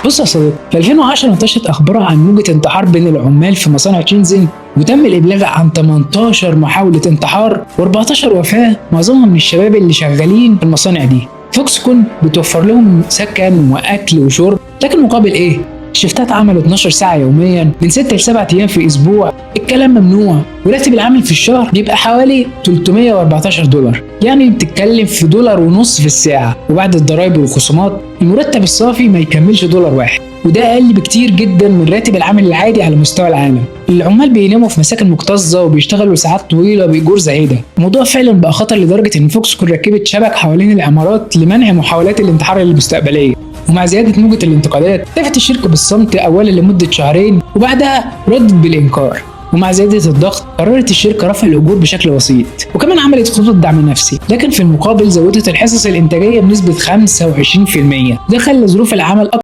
بص يا صديقي، في 2010 انتشرت اخبار عن موجة انتحار بين العمال في مصانع شينزن، وتم الابلاغ عن 18 محاولة انتحار و14 وفاة، معظمها من الشباب اللي شغالين في المصانع دي. فوكسكون بتوفر لهم سكن واكل وشرب، لكن مقابل ايه؟ شفتات عمل 12 ساعة يوميا من 6 ل 7 ايام في اسبوع، الكلام ممنوع، وراتب العامل في الشهر بيبقى حوالي $314، يعني بتتكلم في $1.50 في الساعة، وبعد الضرايب والخصومات المرتب الصافي ما يكملش $1، وده اقل بكتير جدا من راتب العامل العادي على مستوى العالم. العمال بيناموا في مساكن مكتظه وبيشتغلوا ساعات طويله بايجار زهيده. الموضوع فعلا بقى خطر لدرجه ان فوكسكون ركبت شبك حوالين العمارات لمنع محاولات الانتحار المستقبليه. ومع زياده موجه الانتقادات اكتفت الشركه بالصمت اولا لمده شهرين، وبعدها ردت بالانكار. ومع زيادة الضغط قررت الشركة رفع الأجور بشكل بسيط، وكمان عملت خطط دعم نفسي، لكن في المقابل زودت الحصص الإنتاجية بنسبة 25%. ده خلى ظروف العمل